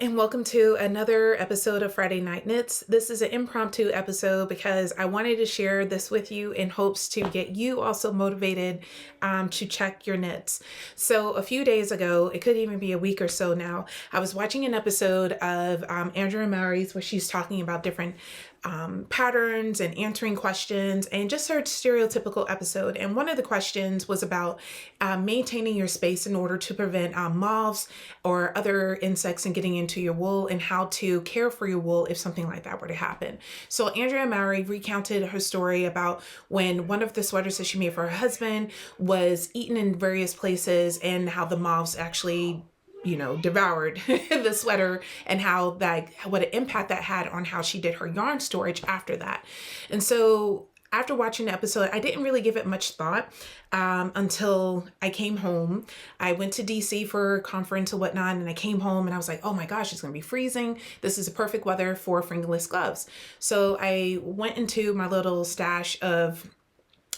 and welcome to another episode of Friday Night Knits. This is an impromptu episode because I wanted to share this with you in hopes to get you also motivated to check your knits. So a few days ago, it could even be a week or so now, I was watching an episode of Andrea Murray's where she's talking about different patterns and answering questions, and just her stereotypical episode. And one of the questions was about maintaining your space in order to prevent moths or other insects and getting into your wool, and how to care for your wool if something like that were to happen. So Andrea Murray recounted her story about when one of the sweaters that she made for her husband was eaten in various places, and how the moths actually devoured the sweater, and what an impact that had on how she did her yarn storage after that. And so after watching the episode, I didn't really give it much thought until I came home. I went to DC for a conference and whatnot, and I came home and I was like, oh my gosh, it's gonna be freezing. This is a perfect weather for fingerless gloves. So I went into my little stash of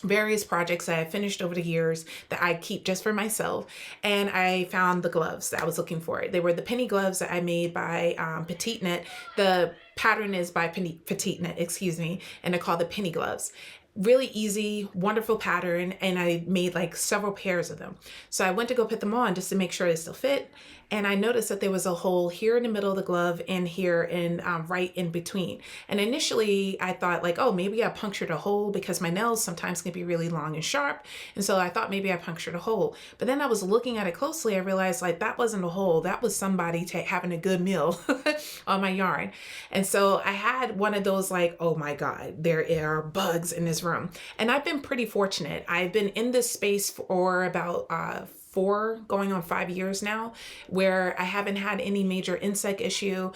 various projects that I finished over the years that I keep just for myself, and I found the gloves that I was looking for. They were the penny gloves that I made by Petite Knit. The pattern is by Petite Knit, excuse me, and they're called the penny gloves. Really easy, wonderful pattern, and I made like several pairs of them. So I went to go put them on just to make sure they still fit, and I noticed that there was a hole here in the middle of the glove and here in right in between. And initially I thought like, oh, maybe I punctured a hole, because my nails sometimes can be really long and sharp, and so I thought maybe I punctured a hole. But then I was looking at it closely, I realized like that wasn't a hole, that was somebody having a good meal on my yarn. And so I had one of those like, oh my God, there are bugs in this room. And I've been pretty fortunate. I've been in this space for about 4 going on 5 years now, where I haven't had any major insect issue.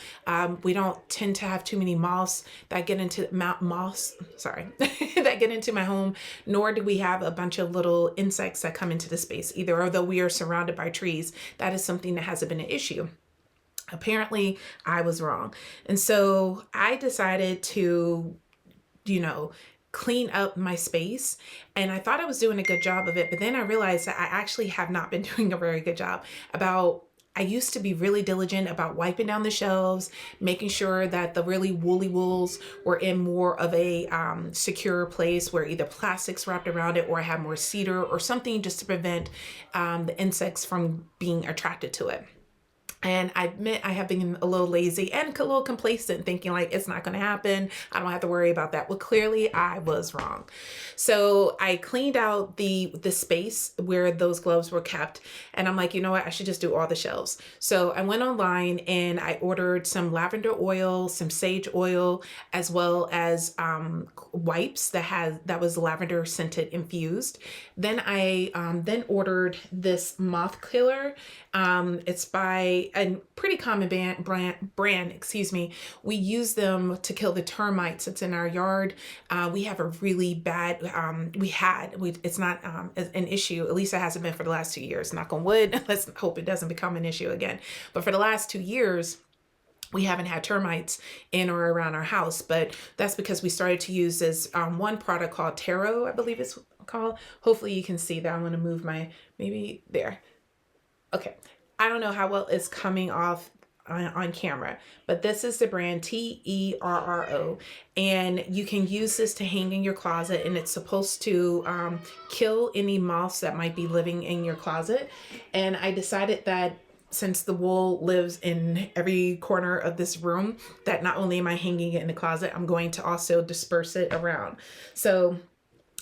We don't tend to have too many moths that get into that get into my home, nor do we have a bunch of little insects that come into the space either, although we are surrounded by trees. That is something that hasn't been an issue. Apparently I was wrong. And so I decided to, clean up my space, and I thought I was doing a good job of it, but then I realized that I actually have not been doing a very good job. I used to be really diligent about wiping down the shelves, making sure that the really woolly wools were in more of a secure place where either plastic's wrapped around it, or I have more cedar or something just to prevent the insects from being attracted to it. And I admit I have been a little lazy and a little complacent, thinking like it's not going to happen, I don't have to worry about that. Well, clearly I was wrong. So I cleaned out the space where those gloves were kept, and I'm like, you know what, I should just do all the shelves. So I went online and I ordered some lavender oil, some sage oil, as well as wipes that was lavender scented infused. Then I then ordered this moth killer. It's by a pretty common brand, excuse me. We use them to kill the termites that's in our yard. We have a really bad, it's not an issue, at least it hasn't been for the last 2 years, knock on wood. Let's hope it doesn't become an issue again. But for the last 2 years, we haven't had termites in or around our house, but that's because we started to use this one product called Taro, I believe it's called. Hopefully you can see that. I'm going to move maybe there. Okay. I don't know how well it's coming off on camera, but this is the brand Terro, and you can use this to hang in your closet, and it's supposed to kill any moths that might be living in your closet. And I decided that since the wool lives in every corner of this room, that not only am I hanging it in the closet, I'm going to also disperse it around. So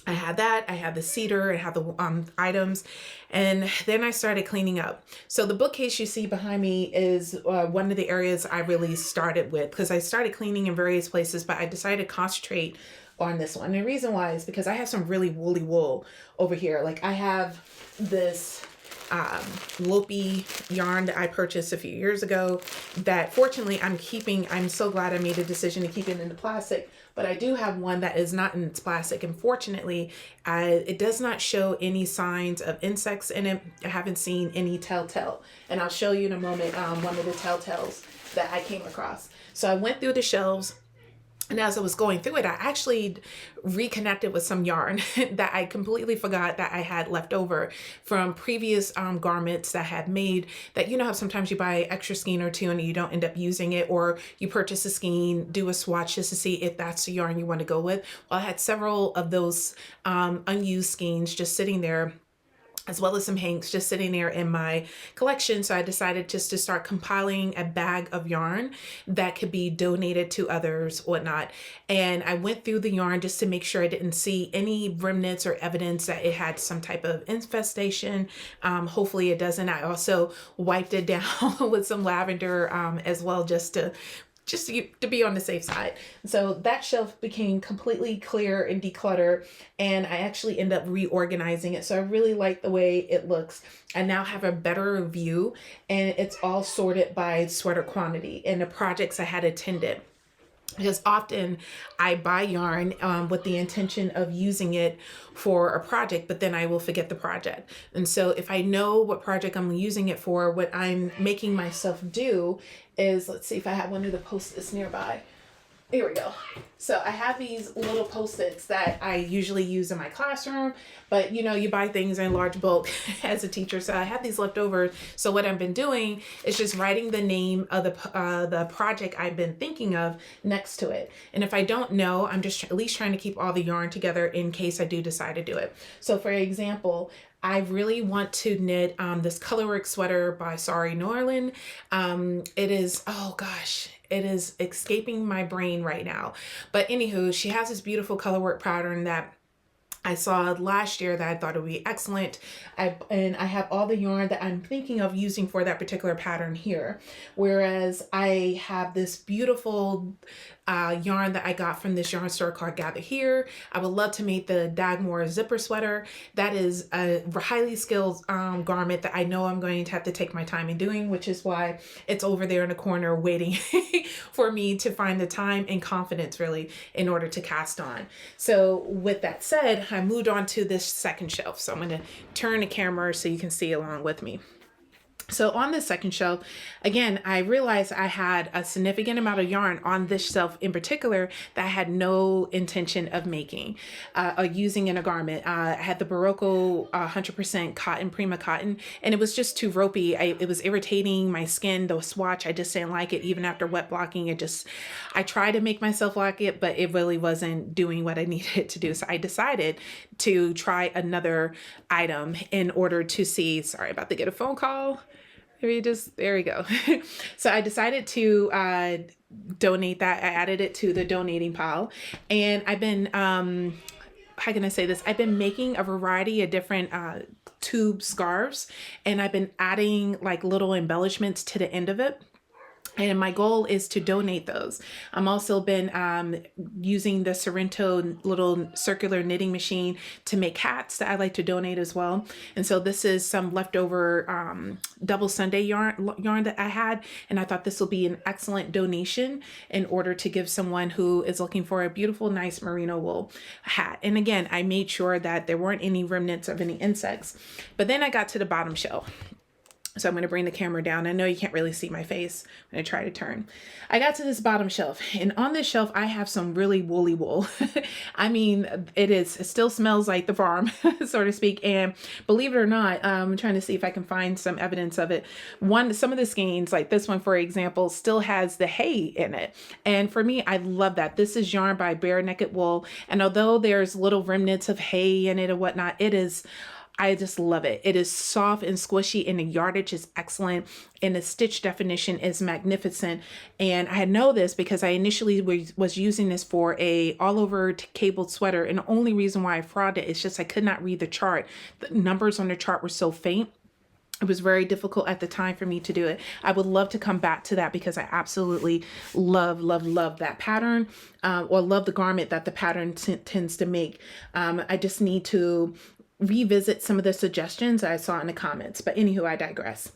I had that, I had the cedar, I had the items, and then I started cleaning up. So the bookcase you see behind me is one of the areas I really started with, because I started cleaning in various places, but I decided to concentrate on this one. And the reason why is because I have some really woolly wool over here. Like I have this Lopi yarn that I purchased a few years ago that fortunately I'm keeping. I'm so glad I made a decision to keep it in the plastic, but I do have one that is not in its plastic, and fortunately it does not show any signs of insects in it. I haven't seen any telltale, and I'll show you in a moment one of the telltales that I came across. So I went through the shelves, And as I was going through it, I actually reconnected with some yarn that I completely forgot that I had left over from previous garments that I had made. That, you know how sometimes you buy extra skein or two and you don't end up using it, or you purchase a skein, do a swatch just to see if that's the yarn you want to go with. Well, I had several of those unused skeins just sitting there, as well as some hanks just sitting there in my collection. So I decided just to start compiling a bag of yarn that could be donated to others, whatnot. And I went through the yarn just to make sure I didn't see any remnants or evidence that it had some type of infestation. Hopefully it doesn't. I also wiped it down with some lavender as well, just to be on the safe side. So that shelf became completely clear and decluttered, and I actually end up reorganizing it. So I really like the way it looks. I now have a better view, and it's all sorted by sweater quantity and the projects I had attended. Because often I buy yarn with the intention of using it for a project, but then I will forget the project. And so if I know what project I'm using it for, what I'm making myself do is, let's see if I have one of the Post-its nearby. Here we go. So I have these little Post-its that I usually use in my classroom, but you know, you buy things in large bulk as a teacher. So I have these left over. So what I've been doing is just writing the name of the project I've been thinking of next to it. And if I don't know, I'm just at least trying to keep all the yarn together in case I do decide to do it. So for example, I really want to knit this colorwork sweater by Sari Norlin. It is, oh gosh, it is escaping my brain right now. But anywho, she has this beautiful colorwork pattern that I saw last year that I thought would be excellent. And I have all the yarn that I'm thinking of using for that particular pattern here. Whereas I have this beautiful yarn that I got from this yarn store called Gather Here. I would love to make the Dagmore zipper sweater. That is a highly skilled garment that I know I'm going to have to take my time in doing, which is why it's over there in the corner waiting for me to find the time and confidence really in order to cast on. So with that said, I moved on to this second shelf. So I'm going to turn the camera so you can see along with me. So on the second shelf, again, I realized I had a significant amount of yarn on this shelf in particular that I had no intention of making or using in a garment. I had the Barocco 100% cotton, Prima cotton, and it was just too ropey. It was irritating my skin, the swatch. I just didn't like it. Even after wet blocking, I tried to make myself like it, but it really wasn't doing what I needed it to do. So I decided to try another item in order to see, sorry, about to get a phone call. There we go. So I decided to donate that. I added it to the donating pile, and I've been, how can I say this? I've been making a variety of different tube scarves, and I've been adding like little embellishments to the end of it. And my goal is to donate those. I'm also been using the Sorrento little circular knitting machine to make hats that I like to donate as well. And so this is some leftover double Sunday yarn that I had. And I thought this will be an excellent donation in order to give someone who is looking for a beautiful, nice merino wool hat. And again, I made sure that there weren't any remnants of any insects. But then I got to the bottom shelf. So I'm going to bring the camera down. I know you can't really see my face when I try to turn. I got to this bottom shelf, and on this shelf, I have some really woolly wool. I mean, it still smells like the farm, so to speak. And believe it or not, I'm trying to see if I can find some evidence of it. Some of the skeins, like this one, for example, still has the hay in it. And for me, I love that. This is yarn by Bare Naked Wool. And although there's little remnants of hay in it and whatnot, I just love it. It is soft and squishy, and the yardage is excellent, and the stitch definition is magnificent. And I know this because I initially was using this for a all over cabled sweater, and the only reason why I frauded it is just I could not read the chart. The numbers on the chart were so faint. It was very difficult at the time for me to do it. I would love to come back to that because I absolutely love that pattern, or love the garment that the pattern tends to make. I just need to revisit some of the suggestions I saw in the comments. But anywho, I digress.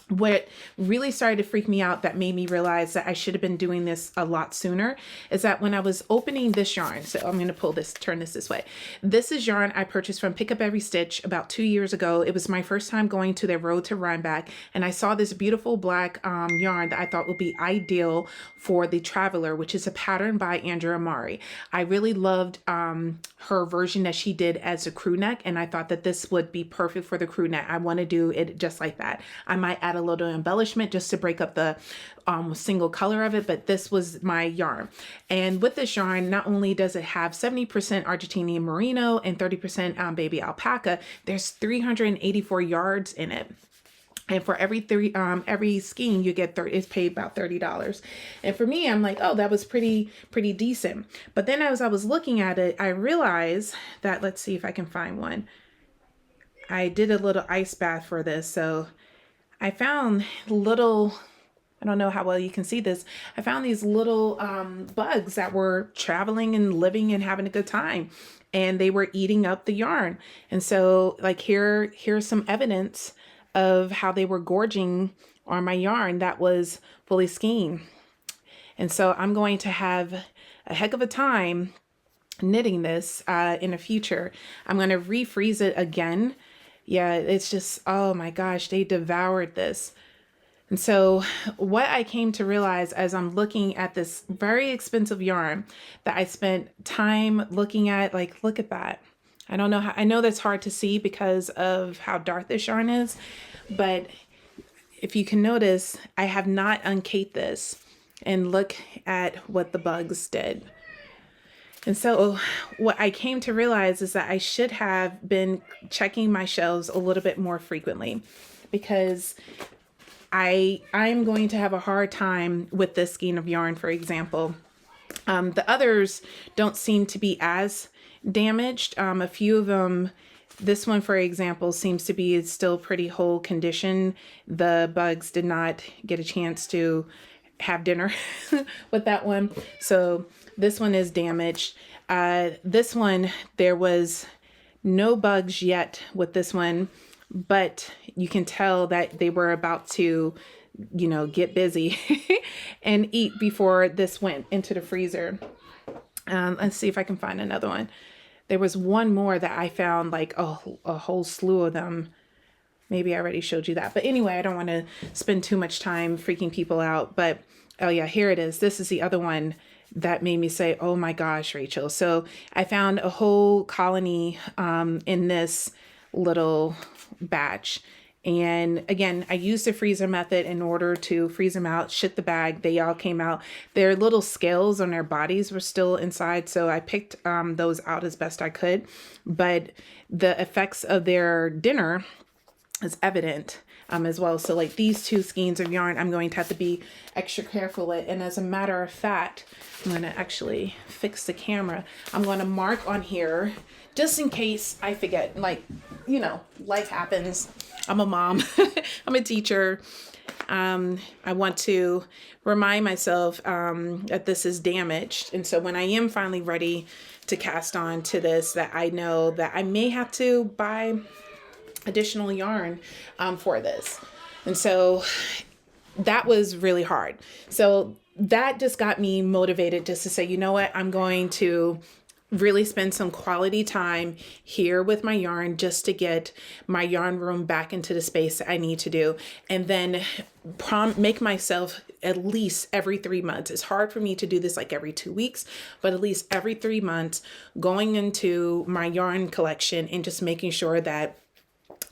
What really started to freak me out, that made me realize that I should have been doing this a lot sooner, is that when I was opening this yarn, so I'm going to turn this way. This is yarn I purchased from Pick Up Every Stitch about 2 years ago. It was my first time going to their Road to Rhinebeck, and I saw this beautiful black yarn that I thought would be ideal for the Traveler, which is a pattern by Andrea Amari. I really loved her version that she did as a crew neck, and I thought that this would be perfect for the crew neck. I want to do it just like that. I might add a little embellishment just to break up the single color of it, but this was my yarn. And with this yarn, not only does it have 70% Argentinian Merino and 30% baby alpaca, there's 384 yards in it. And for every skein, you get it's paid about $30. And for me, I'm like, oh, that was pretty decent. But then as I was looking at it, I realized that, let's see if I can find one. I did a little ice bath for this, so I found little, I don't know how well you can see this. I found these little bugs that were traveling and living and having a good time, and they were eating up the yarn. And so like here's some evidence of how they were gorging on my yarn that was fully skeined. And so I'm going to have a heck of a time knitting this in the future. I'm going to refreeze it again. Yeah, it's just, oh my gosh, they devoured this. And so what I came to realize as I'm looking at this very expensive yarn that I spent time looking at, like, look at that. I don't know how, I know that's hard to see because of how dark this yarn is, but if you can notice, I have not uncaped this, and look at what the bugs did. And so what I came to realize is that I should have been checking my shelves a little bit more frequently, because I'm going to have a hard time with this skein of yarn, for example. The others don't seem to be as damaged. A few of them, this one, for example, seems to be still pretty whole condition. The bugs did not get a chance to have dinner with that one. So this one is damaged. This one, there was no bugs yet with this one, but you can tell that they were about to, you know, get busy and eat before this went into the freezer. Let's see if I can find another one. There was one more that I found, like a whole slew of them. Maybe I already showed you that. But anyway, I don't want to spend too much time freaking people out. But oh yeah, here it is. This is the other one that made me say, oh my gosh, Rachel. So I found a whole colony in this little batch. And again, I used the freezer method in order to freeze them out, shit the bag. They all came out. Their little scales on their bodies were still inside, so I picked those out as best I could. But the effects of their dinner is evident as well. So like these two skeins of yarn, I'm going to have to be extra careful with. And as a matter of fact, I'm going to actually fix the camera. I'm going to mark on here just in case I forget. Like, you know, life happens. I'm a mom. I'm a teacher. I want to remind myself that this is damaged. And so when I am finally ready to cast on to this, that I know that I may have to buy additional yarn for this. And so that was really hard. So that just got me motivated just to say, you know what, I'm going to really spend some quality time here with my yarn just to get my yarn room back into the space that I need to do. And then make myself at least every 3 months. It's hard for me to do this like every 2 weeks, but at least every 3 months going into my yarn collection and just making sure that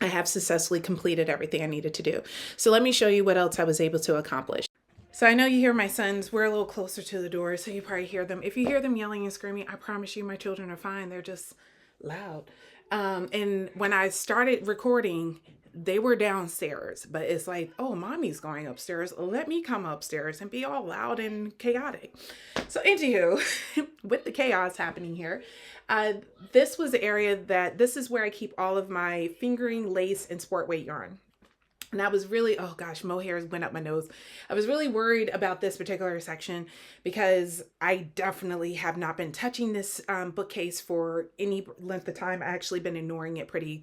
I have successfully completed everything I needed to do. So let me show you what else I was able to accomplish. So I know you hear my sons. We're a little closer to the door, so you probably hear them. If you hear them yelling and screaming, I promise you my children are fine. They're just loud. And when I started recording, they were downstairs, but it's like, oh, mommy's going upstairs. Let me come upstairs and be all loud and chaotic. So anywho, with the chaos happening here, this was the area this is where I keep all of my fingering, lace, and sport weight yarn. And I was really, oh gosh, mohair went up my nose. I was really worried about this particular section because I definitely have not been touching this bookcase for any length of time. I actually been ignoring it pretty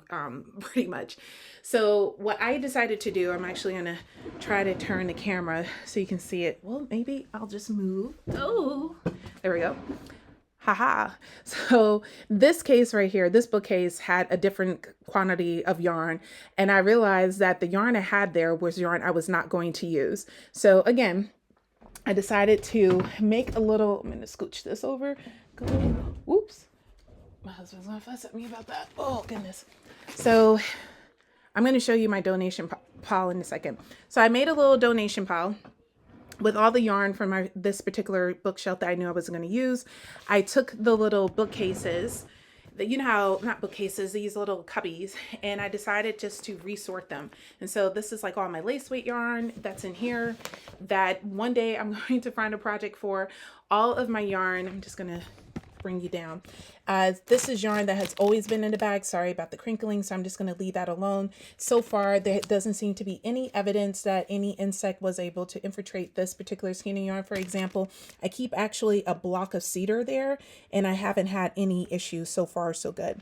much. So what I decided to do, I'm actually gonna try to turn the camera so you can see it. Well, maybe I'll just move. Oh, there we go. Haha. So this case right here, this bookcase had a different quantity of yarn. And I realized that the yarn I had there was yarn I was not going to use. So again, I decided to make a little, I'm going to scooch this over. Go, whoops. My husband's going to fuss at me about that. Oh, goodness. So I'm going to show you my donation pile in a second. So I made a little donation pile with all the yarn from this particular bookshelf that I knew I was going to use. I took the little bookcases, you know how, not bookcases, these little cubbies, and I decided just to resort them. And so this is like all my lace weight yarn that's in here that one day I'm going to find a project for. All of my yarn, I'm just going to bring you down. This is yarn that has always been in the bag. Sorry about the crinkling, so I'm just going to leave that alone. So far, there doesn't seem to be any evidence that any insect was able to infiltrate this particular skein of yarn. For example, I keep actually a block of cedar there, and I haven't had any issues. So far, so good.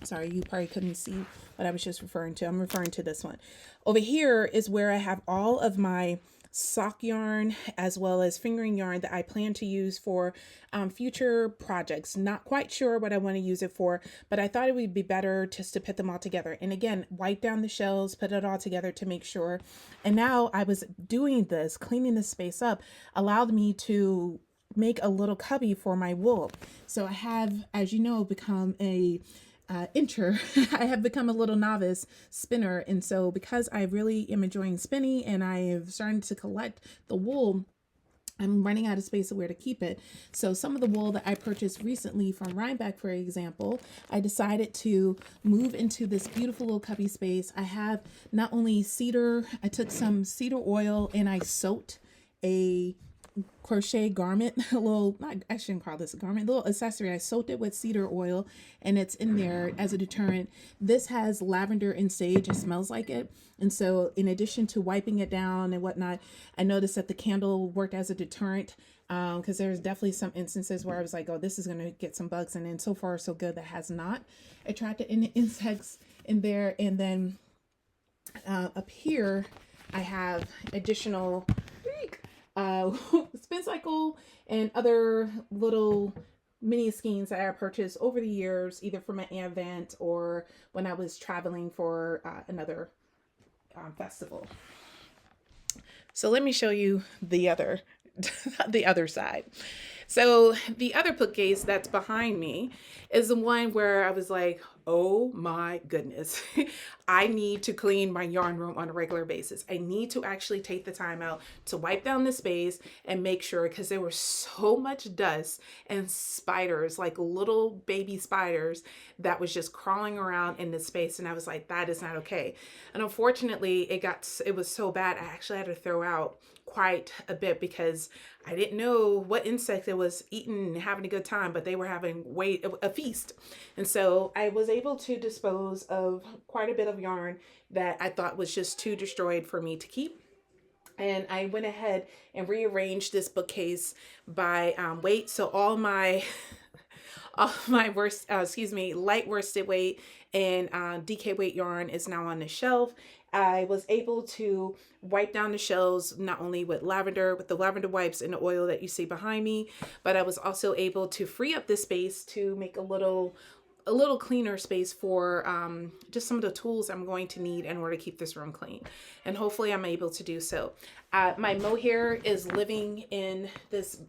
Sorry, you probably couldn't see what I was just referring to. I'm referring to this one. Over here is where I have all of my sock yarn as well as fingering yarn that I plan to use for future projects. Not quite sure what I want to use it for, but I thought it would be better just to put them all together. And again, wipe down the shells, put it all together to make sure. And now I was doing this, cleaning this space up, allowed me to make a little cubby for my wool. So I have, as you know, become a I have become a little novice spinner. And so because I really am enjoying spinning and I have started to collect the wool, I'm running out of space of where to keep it. So some of the wool that I purchased recently from Rhinebeck, for example, I decided to move into this beautiful little cubby space. I have not only cedar, I took some cedar oil and I soaked a crochet garment, a little, I shouldn't call this a garment, a little accessory. I soaked it with cedar oil and it's in there as a deterrent. This has lavender and sage. It smells like it. And so in addition to wiping it down and whatnot, I noticed that the candle worked as a deterrent because there's definitely some instances where I was like, oh, this is going to get some bugs. And then so far so good, that has not attracted any insects in there. And then up here, I have additional spin cycle and other little mini skeins that I purchased over the years, either for my event or when I was traveling for another festival. So let me show you the other the other side. So the other bookcase that's behind me is the one where I was like, oh my goodness, I need to clean my yarn room on a regular basis. I need to actually take the time out to wipe down the space and make sure, because there was so much dust and spiders, like little baby spiders that was just crawling around in this space. And I was like, that is not okay. And unfortunately, it was so bad, I actually had to throw out quite a bit because I didn't know what insect it was eating and having a good time, but they were having a feast. And so I was able to dispose of quite a bit of yarn that I thought was just too destroyed for me to keep. And I went ahead and rearranged this bookcase by weight. So all my light worsted weight and DK weight yarn is now on the shelf. I was able to wipe down the shelves not only with the lavender wipes and the oil that you see behind me, but I was also able to free up this space to make a little cleaner space for just some of the tools I'm going to need in order to keep this room clean. And hopefully I'm able to do so. My mohair is living in this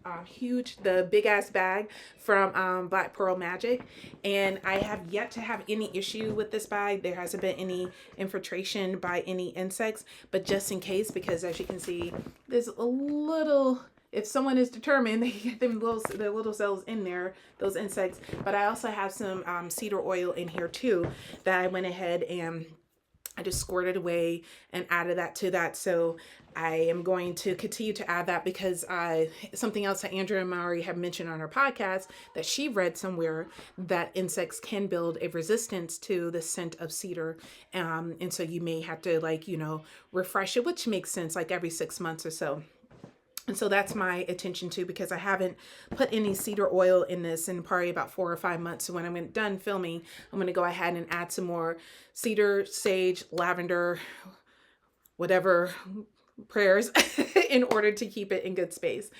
the big ass bag from Black Pearl Magic. And I have yet to have any issue with this bag. There hasn't been any infiltration by any insects, but just in case, because as you can see, there's a little, if someone is determined, they get their little cells in there, those insects. But I also have some cedar oil in here too that I went ahead and I just squirted away and added that to that. So I am going to continue to add that because something else that Andrea Maury had mentioned on her podcast that she read somewhere, that insects can build a resistance to the scent of cedar. And so you may have to, like, refresh it, which makes sense, like every 6 months or so. And so that's my attention too, because I haven't put any cedar oil in this in probably about 4 or 5 months. So when I'm done filming, I'm going to go ahead and add some more cedar, sage, lavender, whatever prayers in order to keep it in good space.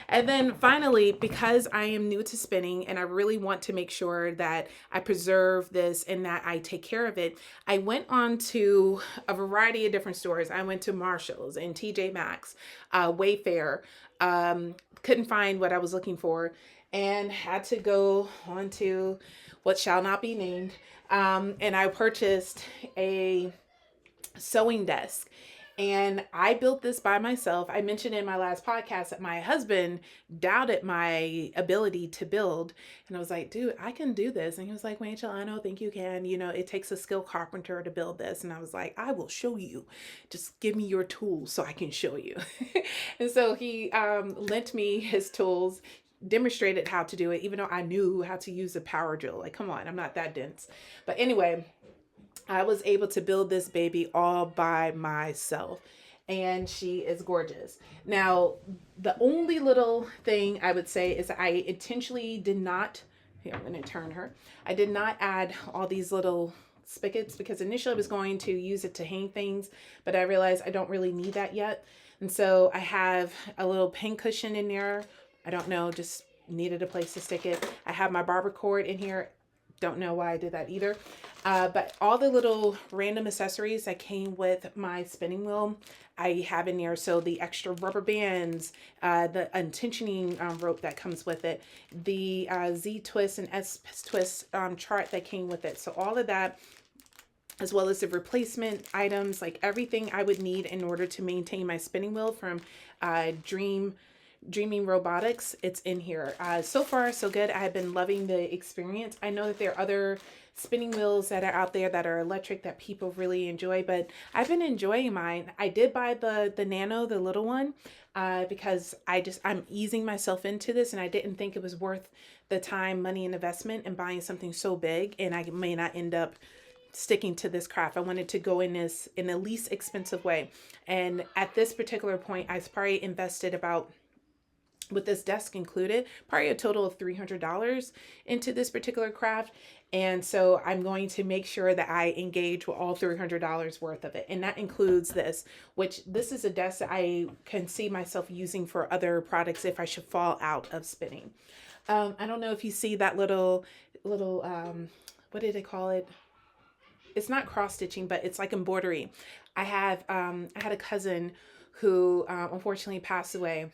And then finally, because I am new to spinning and I really want to make sure that I preserve this and that I take care of it, I went on to a variety of different stores. I went to Marshall's and TJ Maxx, Wayfair, couldn't find what I was looking for, and had to go on to what shall not be named. And I purchased a sewing desk. And I built this by myself. I mentioned in my last podcast that my husband doubted my ability to build. And I was like, dude, I can do this. And he was like, Rachel, I don't think you can. It takes a skilled carpenter to build this. And I was like, I will show you. Just give me your tools so I can show you. And so he lent me his tools, demonstrated how to do it, even though I knew how to use a power drill. Like, come on, I'm not that dense. But anyway, I was able to build this baby all by myself, and she is gorgeous. Now, the only little thing I would say is I intentionally did not, here, I'm going to turn her. I did not add all these little spigots because initially I was going to use it to hang things, but I realized I don't really need that yet. And so I have a little pin cushion in there. I don't know, just needed a place to stick it. I have my barber cord in here. Don't know why I did that either. But all the little random accessories that came with my spinning wheel, I have in there. So the extra rubber bands, the untensioning rope that comes with it, the Z twist and S twist chart that came with it. So all of that, as well as the replacement items, like everything I would need in order to maintain my spinning wheel from Dreaming Robotics, it's in here. So far, so good. I have been loving the experience. I know that there are other spinning wheels that are out there that are electric that people really enjoy, but I've been enjoying mine. I did buy the Nano, the little one, because I'm easing myself into this, and I didn't think it was worth the time, money, and investment in buying something so big, and I may not end up sticking to this craft. I wanted to go in the least expensive way. And at this particular point, I probably invested about, with this desk included, probably a total of $300 into this particular craft. And so I'm going to make sure that I engage with all $300 worth of it. And that includes this, which this is a desk that I can see myself using for other products if I should fall out of spinning. I don't know if you see that little, what did they call it? It's not cross stitching, but it's like embroidery. I had a cousin who unfortunately passed away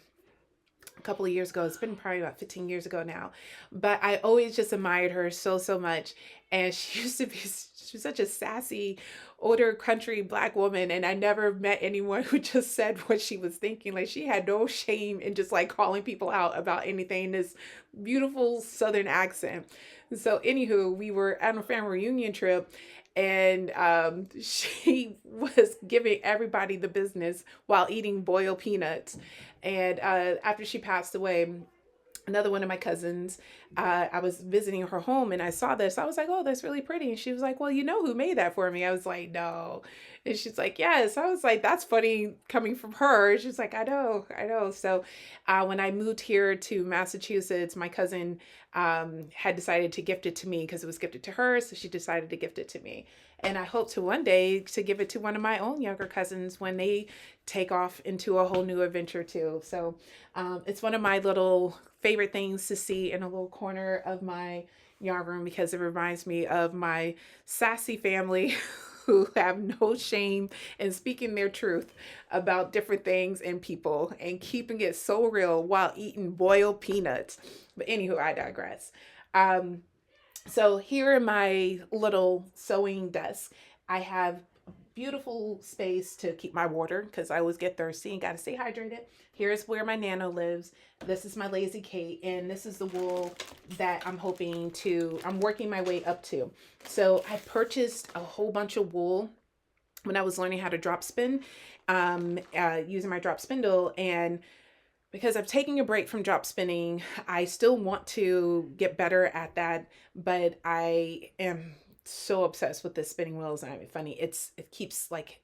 a couple of years ago. It's been probably about 15 years ago now, but I always just admired her so much. And she was such a sassy, older country Black woman. And I never met anyone who just said what she was thinking. Like, she had no shame in just like calling people out about anything, this beautiful Southern accent. So anywho, we were at a family reunion trip, and she was giving everybody the business while eating boiled peanuts. And after she passed away, another one of my cousins, I was visiting her home and I saw this. I was like, oh, that's really pretty. And she was like, well, you know who made that for me? I was like, no. And she's like, yes. I was like, that's funny coming from her. She's like, I know. So when I moved here to Massachusetts, my cousin had decided to gift it to me because it was gifted to her. So she decided to gift it to me. And I hope to one day to give it to one of my own younger cousins when they take off into a whole new adventure too. So it's one of my little favorite things to see in a little corner of my yarn room because it reminds me of my sassy family who have no shame in speaking their truth about different things and people and keeping it so real while eating boiled peanuts. But anywho, I digress. So here in my little sewing desk, I have beautiful space to keep my water because I always get thirsty and got to stay hydrated. Here's where my Nano lives. This is my Lazy Kate, and this is the wool that I'm working my way up to. So I purchased a whole bunch of wool when I was learning how to drop spin, using my drop spindle. And because I'm taking a break from drop spinning, I still want to get better at that, but I am so obsessed with the spinning wheels. And I mean, funny, it keeps like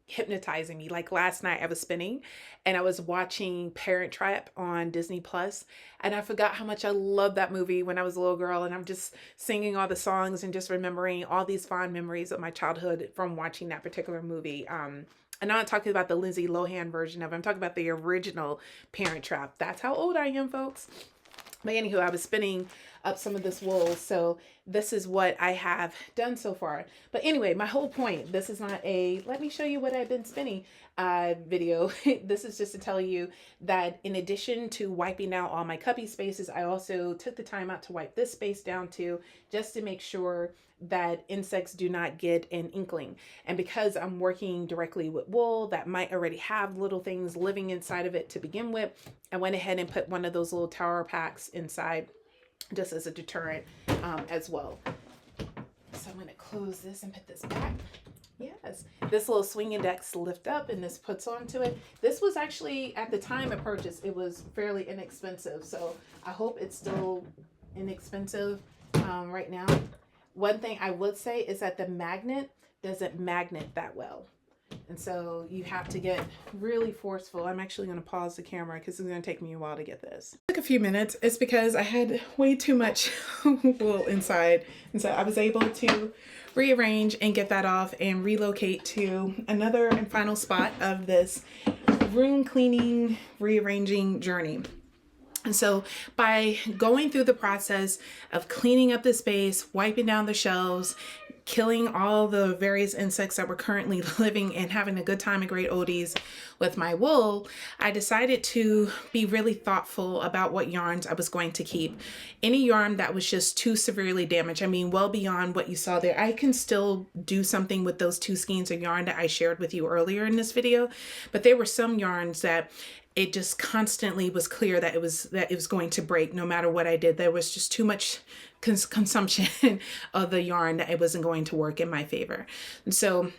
hypnotizing me. Like last night I was spinning and I was watching Parent Trap on Disney Plus, and I forgot how much I loved that movie when I was a little girl, and I'm just singing all the songs and just remembering all these fond memories of my childhood from watching that particular movie. And I'm not talking about the Lindsay Lohan version of it. I'm talking about the original Parent Trap. That's how old I am, folks. But anywho, I was spinning up some of this wool. So this is what I have done so far. But anyway, my whole point, this is not a, let me show you what I've been spinning video. This is just to tell you that in addition to wiping out all my cubby spaces, I also took the time out to wipe this space down too, just to make sure that insects do not get an inkling. And because I'm working directly with wool that might already have little things living inside of it to begin with, I went ahead and put one of those little tower packs inside just as a deterrent as well. So I'm going to close this and put this back. Yes, this little swing index lift up and this puts onto it. This was actually, at the time of purchase, it was fairly inexpensive. So I hope it's still inexpensive right now. One thing I would say is that the magnet doesn't magnet that well. And so you have to get really forceful. I'm actually going to pause the camera because it's going to take me a while to get this. It took a few minutes. It's because I had way too much wool inside. And so I was able to rearrange and get that off and relocate to another and final spot of this room cleaning, rearranging journey. And so by going through the process of cleaning up the space, wiping down the shelves, killing all the various insects that were currently living and having a good time and great oldies with my wool, I decided to be really thoughtful about what yarns I was going to keep. Any yarn that was just too severely damaged, I mean, well beyond what you saw there, I can still do something with those 2 skeins of yarn that I shared with you earlier in this video, but there were some yarns that it just constantly was clear that it was going to break no matter what I did. There was just too much consumption of the yarn that it wasn't going to work in my favor. And so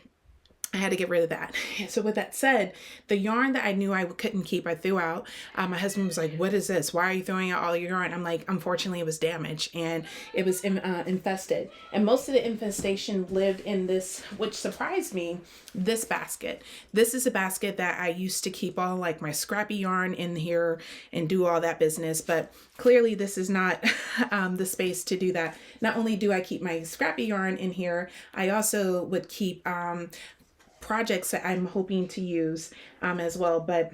I had to get rid of that. So with that said, the yarn that I knew I couldn't keep, I threw out. My husband was like, what is this? Why are you throwing out all your yarn? I'm like, unfortunately, it was damaged and it was infested. And most of the infestation lived in this, which surprised me, this basket. This is a basket that I used to keep all like my scrappy yarn in here and do all that business. But clearly this is not the space to do that. Not only do I keep my scrappy yarn in here, I also would keep projects that I'm hoping to use as well. But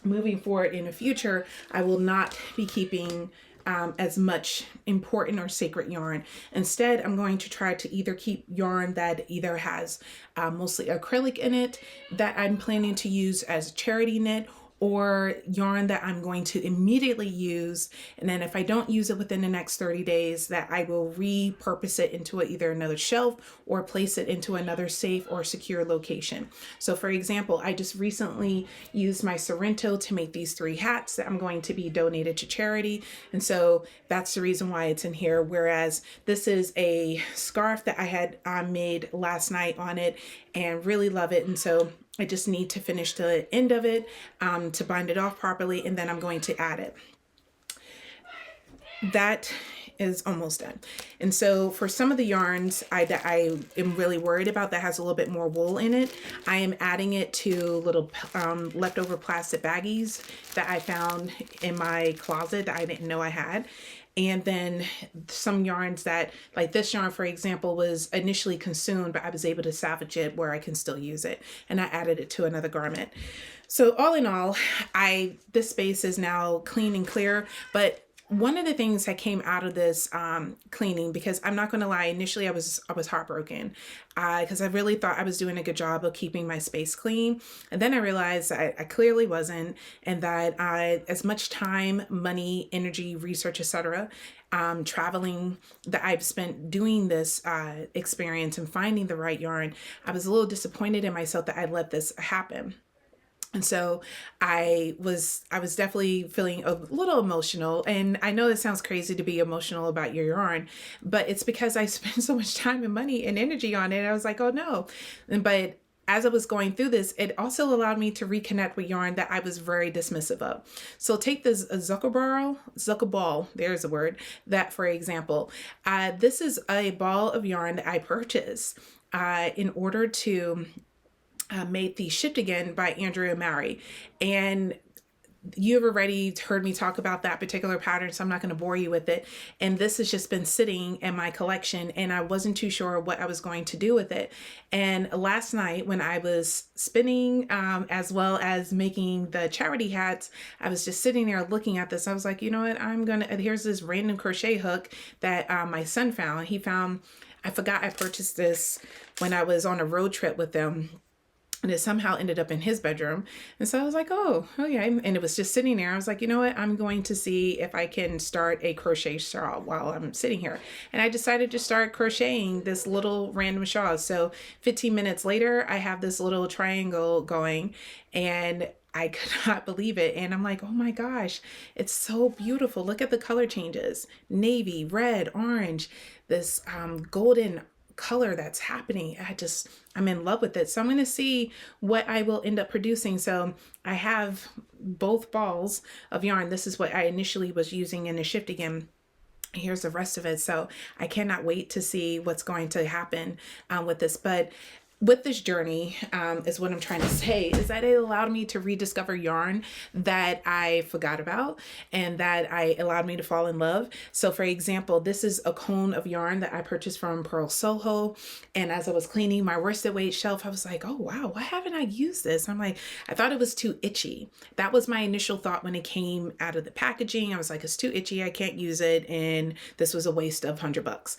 moving forward in the future, I will not be keeping as much important or sacred yarn. Instead, I'm going to try to either keep yarn that either has mostly acrylic in it that I'm planning to use as charity knit, or yarn that I'm going to immediately use. And then if I don't use it within the next 30 days, that I will repurpose it into either another shelf or place it into another safe or secure location. So for example, I just recently used my Sorrento to make these 3 hats that I'm going to be donated to charity. And so that's the reason why it's in here. Whereas this is a scarf that I had made last night on it and really love it. And so I just need to finish the end of it to bind it off properly, and then I'm going to add it. That is almost done. And so for some of the yarns that I am really worried about that has a little bit more wool in it, I am adding it to little leftover plastic baggies that I found in my closet that I didn't know I had. And then some yarns that, like this yarn, for example, was initially consumed, but I was able to salvage it where I can still use it. And I added it to another garment. So all in all, this space is now clean and clear. But one of the things that came out of this cleaning, because I'm not going to lie, initially I was heartbroken because I really thought I was doing a good job of keeping my space clean. And then I realized I clearly wasn't, and that as much time, money, energy, research, etc., traveling that I've spent doing this experience and finding the right yarn, I was a little disappointed in myself that I let this happen. And so I was definitely feeling a little emotional. And I know it sounds crazy to be emotional about your yarn, but it's because I spent so much time and money and energy on it. I was like, oh no. But as I was going through this, it also allowed me to reconnect with yarn that I was very dismissive of. So take this Zuckerball, there's a word, that for example, this is a ball of yarn that I purchased in order to make the Shift Again by Andrea Mowry. And you've already heard me talk about that particular pattern, so I'm not going to bore you with it. And this has just been sitting in my collection, and I wasn't too sure what I was going to do with it. And last night when I was spinning, as well as making the charity hats, I was just sitting there looking at this. I was like, you know what, here's this random crochet hook that my son found. I forgot I purchased this when I was on a road trip with them, and it somehow ended up in his bedroom. And so I was like, oh, okay. And it was just sitting there. I was like, you know what? I'm going to see if I can start a crochet shawl while I'm sitting here. And I decided to start crocheting this little random shawl. So 15 minutes later, I have this little triangle going, and I could not believe it. And I'm like, oh my gosh, it's so beautiful. Look at the color changes. Navy, red, orange, this golden color that's happening. I'm in love with it. So I'm going to see what I will end up producing. So I have both balls of yarn. This is what I initially was using in the Shift Again. Here's the rest of it. So I cannot wait to see what's going to happen with this. But with this journey, is what I'm trying to say, is that it allowed me to rediscover yarn that I forgot about, and that allowed me to fall in love. So for example, this is a cone of yarn that I purchased from Pearl Soho. And as I was cleaning my worsted weight shelf, I was like, oh wow, why haven't I used this? I'm like, I thought it was too itchy. That was my initial thought when it came out of the packaging. I was like, it's too itchy, I can't use it. And this was a waste of $100.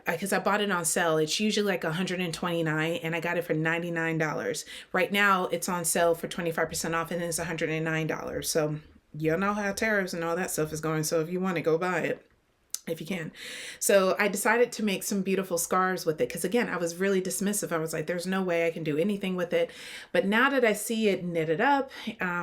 Because I bought it on sale. It's usually like $129, and I got it for $99. Right now it's on sale for 25% off, and it's $109. So you know how tariffs and all that stuff is going. So if you want to, go buy it if you can. So I decided to make some beautiful scarves with it, because again, I was really dismissive. I was like, there's no way I can do anything with it. But now that I see it knitted up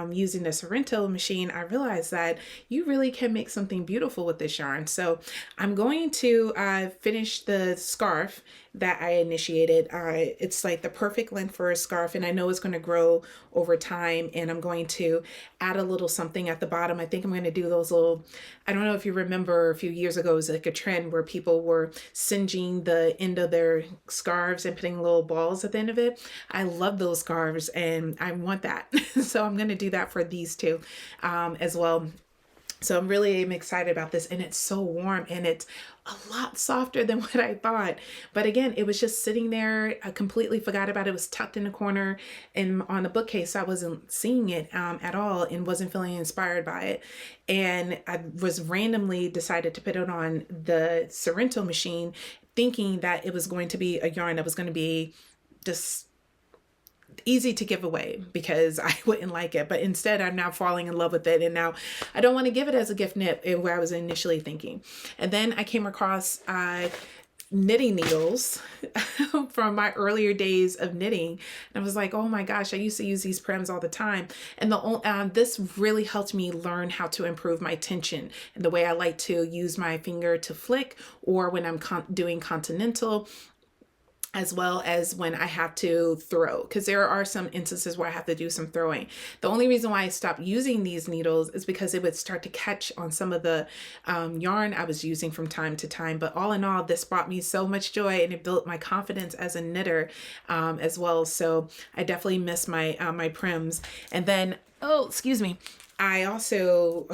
using the Sorrento machine, I realized that you really can make something beautiful with this yarn. So I'm going to finish the scarf that I initiated. It's like the perfect length for a scarf, and I know it's going to grow over time, and I'm going to add a little something at the bottom. I think I'm going to do those little, I don't know if you remember a few years ago, it was like a trend where people were singeing the end of their scarves and putting little balls at the end of it. I love those scarves, and I want that. So I'm going to do that for these two as well. So I'm really excited about this, and it's so warm, and it's a lot softer than what I thought. But again, it was just sitting there. I completely forgot about it. It was tucked in a corner and on the bookcase. I wasn't seeing it at all, and wasn't feeling inspired by it. And I was randomly decided to put it on the Sorrento machine, thinking that it was going to be a yarn that was going to be just easy to give away because I wouldn't like it. But instead, I'm now falling in love with it. And now I don't want to give it as a gift knit where I was initially thinking. And then I came across knitting needles from my earlier days of knitting. And I was like, oh my gosh, I used to use these Prims all the time. And this really helped me learn how to improve my tension and the way I like to use my finger to flick, or when I'm doing continental, as well as when I have to throw, because there are some instances where I have to do some throwing. The only reason why I stopped using these needles is because it would start to catch on some of the yarn I was using from time to time. But all in all, this brought me so much joy, and it built my confidence as a knitter as well. So I definitely miss my my Prims. And then, oh, excuse me, I also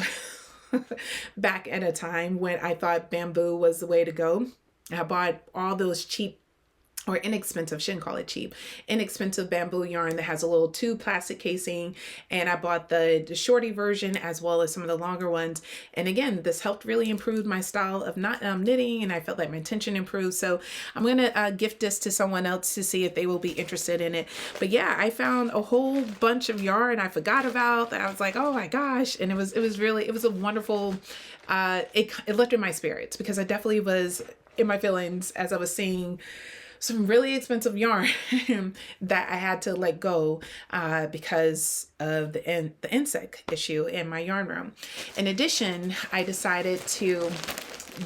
back at a time when I thought bamboo was the way to go, I bought all those cheap or inexpensive, shouldn't call it cheap, inexpensive bamboo yarn that has a little tube plastic casing. And I bought the shorty version as well as some of the longer ones. And again, this helped really improve my style of knitting, and I felt like my tension improved. So I'm going to gift this to someone else to see if they will be interested in it. But yeah, I found a whole bunch of yarn I forgot about that I was like, oh my gosh. And it was a wonderful, it lifted my spirits, because I definitely was in my feelings as I was seeing some really expensive yarn that I had to let go because of the insect issue in my yarn room. In addition, I decided to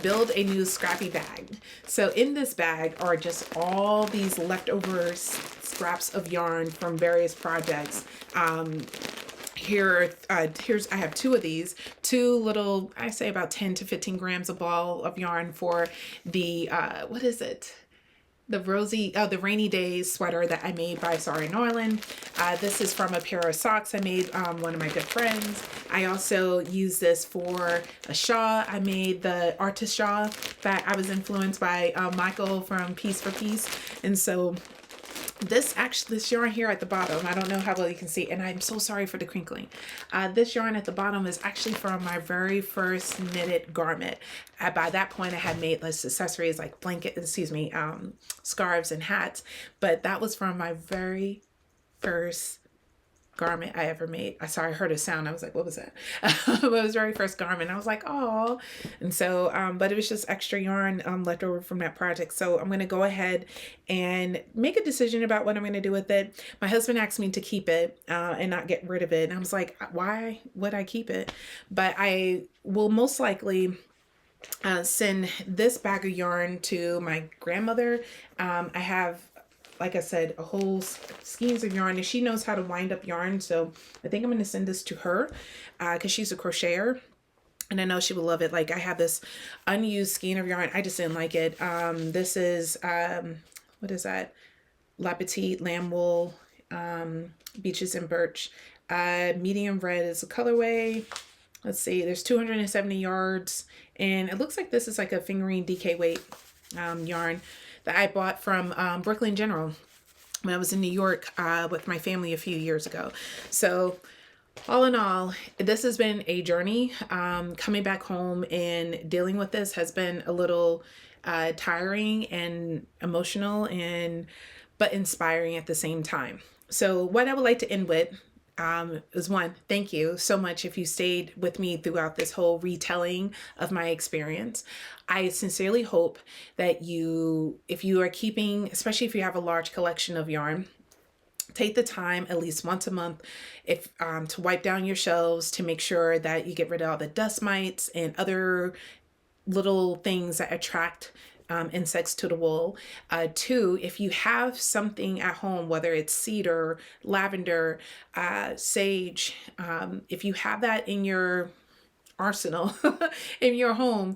build a new scrappy bag. So in this bag are just all these leftover scraps of yarn from various projects. Here's I have two of these, two little, I say about 10 to 15 grams a ball of yarn for the what is it? The rainy days sweater that I made by Sorry Norland. This is from a pair of socks I made one of my good friends. I also use this for a shawl. I made the artist shawl that I was influenced by Michael from Piece for Piece. And so this yarn here at the bottom, I don't know how well you can see, and I'm so sorry for the crinkling. This yarn at the bottom is actually from my very first knitted garment. By that point, I had made less accessories like scarves and hats, but that was from my very first garment I ever made. I heard a sound. I was like, what was that? It was very first garment. I was like, oh. And so, but it was just extra yarn left over from that project. So I'm going to go ahead and make a decision about what I'm going to do with it. My husband asked me to keep it and not get rid of it. And I was like, why would I keep it? But I will most likely send this bag of yarn to my grandmother. I have, like I said, a whole skeins of yarn, and she knows how to wind up yarn. So I think I'm going to send this to her because she's a crocheter, and I know she will love it. Like, I have this unused skein of yarn. I just didn't like it. This is, what is that? La Petite Lamb Wool, Beaches and Birch. Medium red is the colorway. Let's see, there's 270 yards, and it looks like this is like a fingering DK weight yarn that I bought from Brooklyn General when I was in New York with my family a few years ago. So all in all, this has been a journey. Coming back home and dealing with this has been a little tiring and emotional, but inspiring at the same time. So what I would like to end with is one, thank you so much if you stayed with me throughout this whole retelling of my experience. I sincerely hope that if you are keeping, especially if you have a large collection of yarn, take the time at least once a month to wipe down your shelves, to make sure that you get rid of all the dust mites and other little things that attract insects to the wool. Two, if you have something at home, whether it's cedar, lavender, sage, if you have that in your arsenal in your home,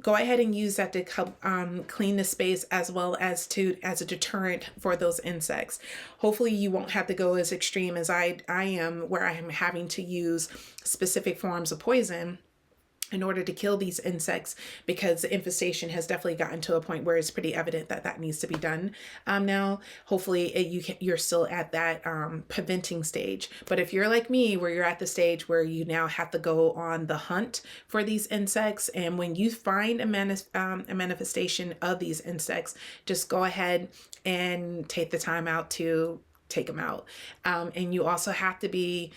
go ahead and use that to clean the space, as well as as a deterrent for those insects. Hopefully you won't have to go as extreme as I am, where I am having to use specific forms of poison in order to kill these insects, because the infestation has definitely gotten to a point where it's pretty evident that needs to be done now. Hopefully you're still at that preventing stage. But if you're like me, where you're at the stage where you now have to go on the hunt for these insects, and when you find a manifestation of these insects, just go ahead and take the time out to take them out. And you also have to be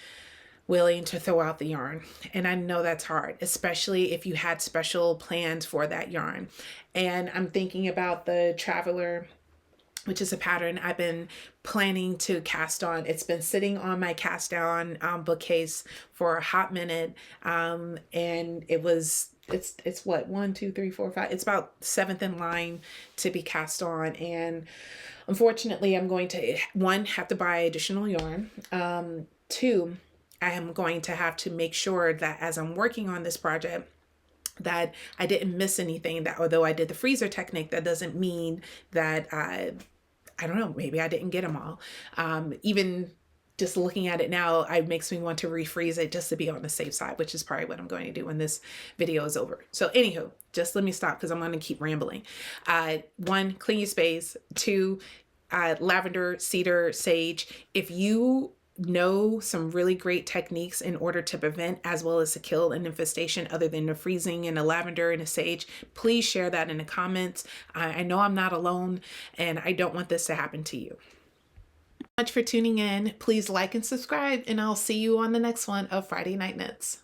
willing to throw out the yarn. And I know that's hard, especially if you had special plans for that yarn. And I'm thinking about the Traveler, which is a pattern I've been planning to cast on. It's been sitting on my cast on bookcase for a hot minute. And it's what, 1, 2, 3, 4, 5. It's about 7th in line to be cast on. And unfortunately, I'm going to, one, have to buy additional yarn. Two, I am going to have to make sure that as I'm working on this project, that I didn't miss anything. That although I did the freezer technique, that doesn't mean that I don't know, maybe I didn't get them all. Even just looking at it now, it makes me want to refreeze it just to be on the safe side, which is probably what I'm going to do when this video is over. So anywho, just let me stop because I'm going to keep rambling. One, clean your space. Two, lavender, cedar, sage. If you know some really great techniques in order to prevent as well as to kill an infestation other than the freezing and the lavender and the sage, please share that in the comments. I know I'm not alone, and I don't want this to happen to you. Thank you so much for tuning in. Please like and subscribe, and I'll see you on the next one of Friday Night Knits.